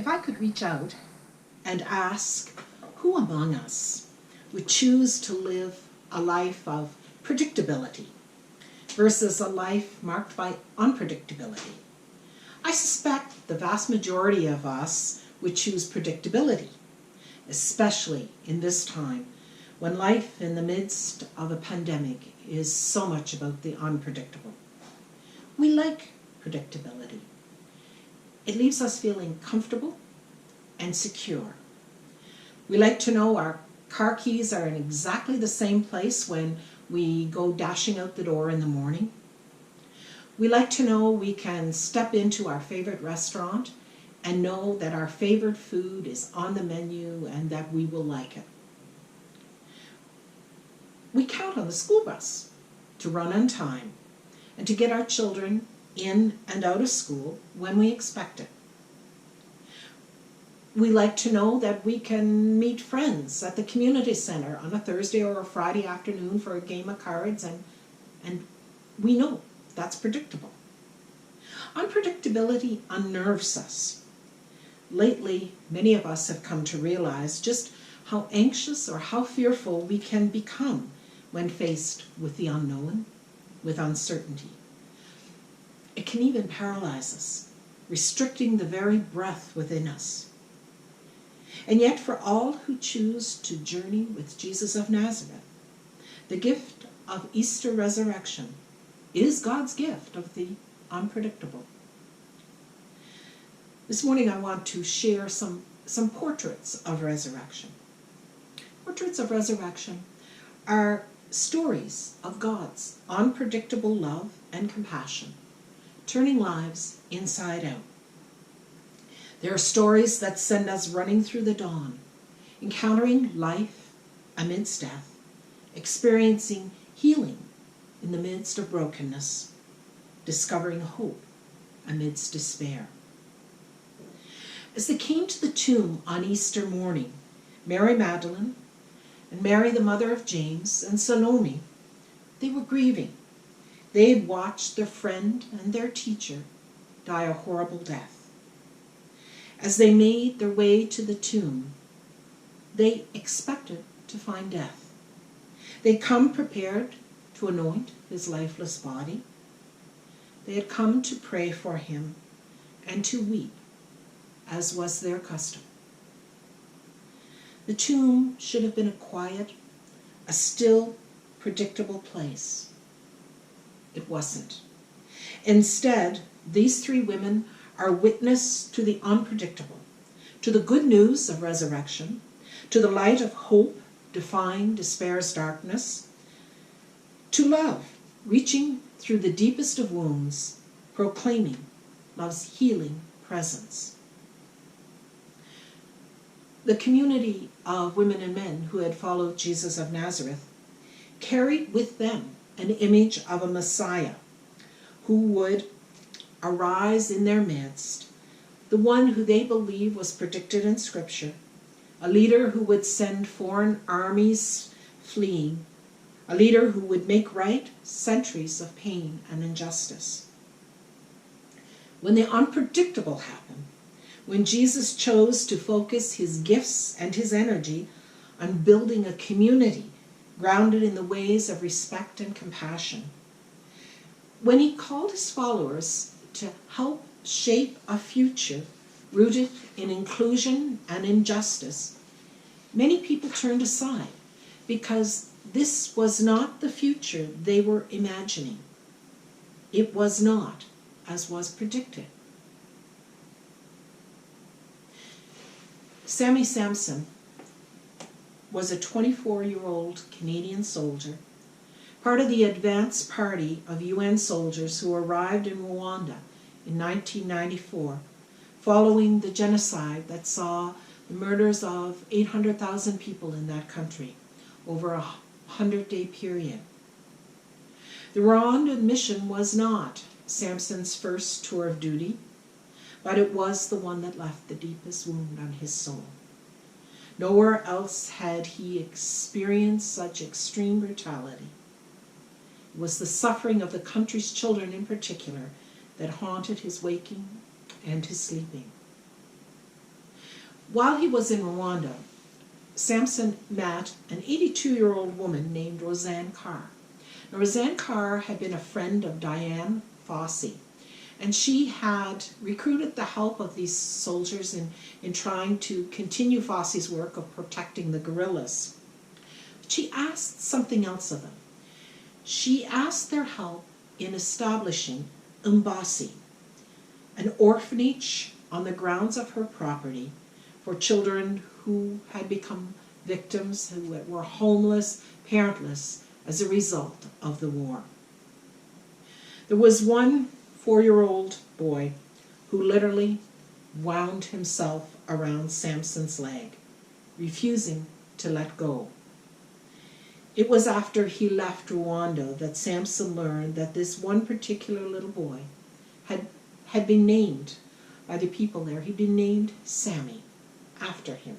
if I could reach out and ask who among us would choose to live a life of predictability versus a life marked by unpredictability, I suspect the vast majority of us would choose predictability, especially in this time when life in the midst of a pandemic is so much about the unpredictable. We like predictability. It leaves us feeling comfortable and secure. We like to know our car keys are in exactly the same place when we go dashing out the door in the morning. We like to know we can step into our favorite restaurant and know that our favorite food is on the menu and that we will like it. We count on the school bus to run on time and to get our children in and out of school when we expect it. We like to know that we can meet friends at the community center on a Thursday or a Friday afternoon for a game of cards, and we know that's predictable. Unpredictability unnerves us. Lately, many of us have come to realize just how anxious or how fearful we can become when faced with the unknown, with uncertainty. It can even paralyze us, restricting the very breath within us. And yet, for all who choose to journey with Jesus of Nazareth, the gift of Easter resurrection is God's gift of the unpredictable. This morning I want to share some portraits of resurrection. Portraits of resurrection are stories of God's unpredictable love and compassion, turning lives inside out. There are stories that send us running through the dawn, encountering life amidst death, experiencing healing in the midst of brokenness, discovering hope amidst despair. As they came to the tomb on Easter morning, Mary Magdalene and Mary, the mother of James, and Salome, they were grieving. They had watched their friend and their teacher die a horrible death. As they made their way to the tomb, they expected to find death. They'd come prepared to anoint his lifeless body. They had come to pray for him and to weep, as was their custom. The tomb should have been a quiet, a still, predictable place. It wasn't. Instead, these three women are witness to the unpredictable, to the good news of resurrection, to the light of hope defying despair's darkness, to love reaching through the deepest of wounds, proclaiming love's healing presence. The community of women and men who had followed Jesus of Nazareth carried with them an image of a Messiah who would arise in their midst, the one who they believe was predicted in Scripture, a leader who would send foreign armies fleeing, a leader who would make right centuries of pain and injustice. When the unpredictable happened, when Jesus chose to focus his gifts and his energy on building a community grounded in the ways of respect and compassion, when he called his followers to help shape a future rooted in inclusion and injustice, many people turned aside because this was not the future they were imagining. It was not as was predicted. Sammy Sampson was a 24-year-old Canadian soldier, part of the advance party of UN soldiers who arrived in Rwanda in 1994, following the genocide that saw the murders of 800,000 people in that country over a 100-day period. The Rwandan mission was not Sampson's first tour of duty, but it was the one that left the deepest wound on his soul. Nowhere else had he experienced such extreme brutality. It was the suffering of the country's children in particular that haunted his waking and his sleeping. While he was in Rwanda, Samson met an 82-year-old woman named Roseanne Carr. Now, Roseanne Carr had been a friend of Diane Fossey, and she had recruited the help of these soldiers in trying to continue Fossey's work of protecting the guerrillas. But she asked something else of them. She asked their help in establishing Umbasi, an orphanage on the grounds of her property for children who had become victims, who were homeless, parentless as a result of the war. There was one 4-year-old boy who literally wound himself around Samson's leg, refusing to let go. It was after he left Rwanda that Samson learned that this one particular little boy had been named by the people there. He'd been named Sammy after him.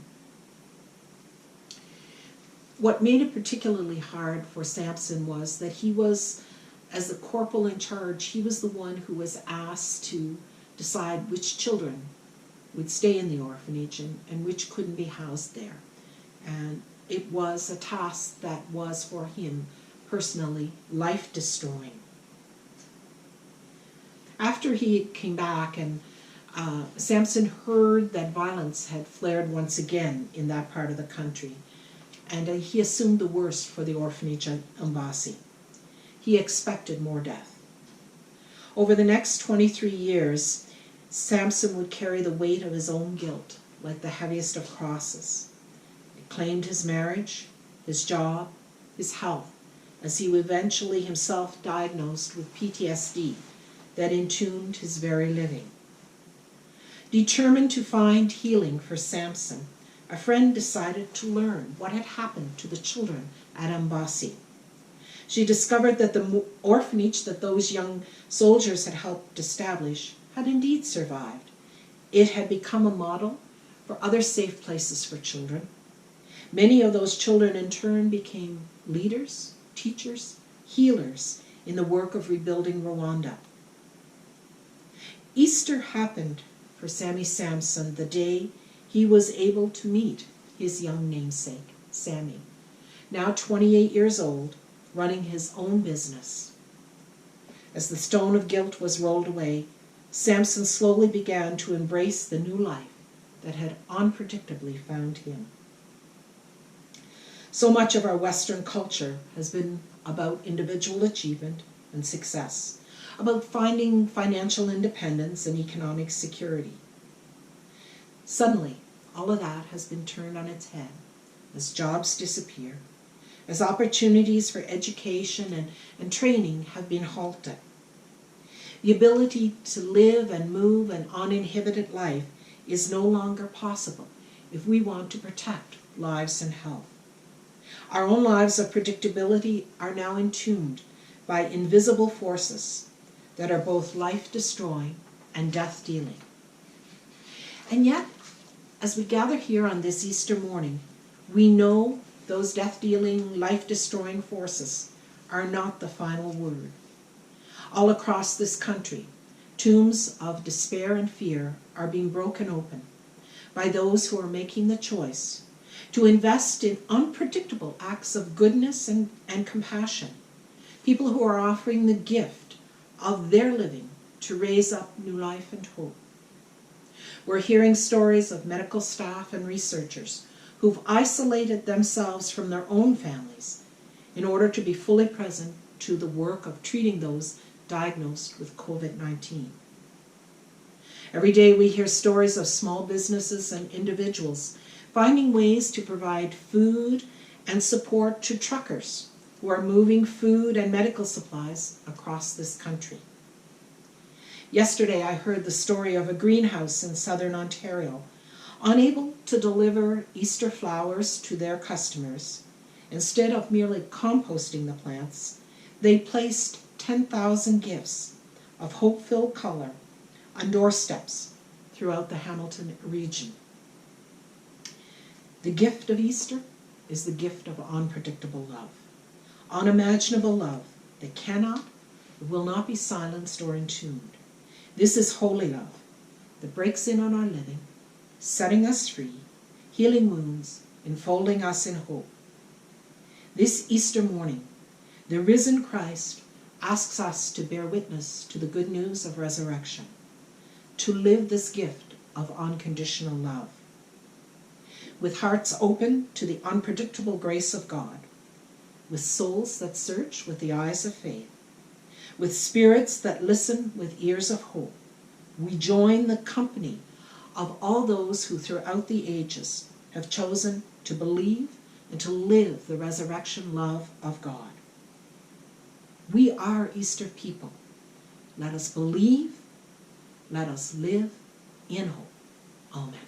What made it particularly hard for Samson was that he was, as the corporal in charge, he was the one who was asked to decide which children would stay in the orphanage and which couldn't be housed there. And it was a task that was for him personally life-destroying. After he came back and Samson heard that violence had flared once again in that part of the country, and he assumed the worst for the orphanage at Umbasi. He expected more death. Over the next 23 years, Samson would carry the weight of his own guilt like the heaviest of crosses. It claimed his marriage, his job, his health, as he was eventually himself diagnosed with PTSD that entombed his very living. Determined to find healing for Samson, a friend decided to learn what had happened to the children at Umbasi. She discovered that the orphanage that those young soldiers had helped establish had indeed survived. It had become a model for other safe places for children. Many of those children in turn became leaders, teachers, healers in the work of rebuilding Rwanda. Easter happened for Sammy Samson the day he was able to meet his young namesake, Sammy, now 28 years old, running his own business. As the stone of guilt was rolled away, Samson slowly began to embrace the new life that had unpredictably found him. So much of our Western culture has been about individual achievement and success, about finding financial independence and economic security. Suddenly, all of that has been turned on its head as jobs disappear, as opportunities for education and training have been halted. The ability to live and move an uninhibited life is no longer possible if we want to protect lives and health. Our own lives of predictability are now entombed by invisible forces that are both life-destroying and death-dealing. And yet, as we gather here on this Easter morning, we know those death-dealing, life-destroying forces are not the final word. All across this country, tombs of despair and fear are being broken open by those who are making the choice to invest in unpredictable acts of goodness and compassion, people who are offering the gift of their living to raise up new life and hope. We're hearing stories of medical staff and researchers who've isolated themselves from their own families in order to be fully present to the work of treating those diagnosed with COVID-19. Every day we hear stories of small businesses and individuals finding ways to provide food and support to truckers who are moving food and medical supplies across this country. Yesterday I heard the story of a greenhouse in southern Ontario, unable to deliver Easter flowers to their customers. Instead of merely composting the plants, they placed 10,000 gifts of hope-filled color on doorsteps throughout the Hamilton region. The gift of Easter is the gift of unpredictable love, unimaginable love that cannot, will not be silenced or entombed. This is holy love that breaks in on our living, setting us free, healing wounds, enfolding us in hope. This Easter morning, the risen Christ asks us to bear witness to the good news of resurrection, to live this gift of unconditional love. With hearts open to the unpredictable grace of God, with souls that search with the eyes of faith, with spirits that listen with ears of hope, we join the company of all those who throughout the ages have chosen to believe and to live the resurrection love of God. We are Easter people. Let us believe, let us live in hope. Amen.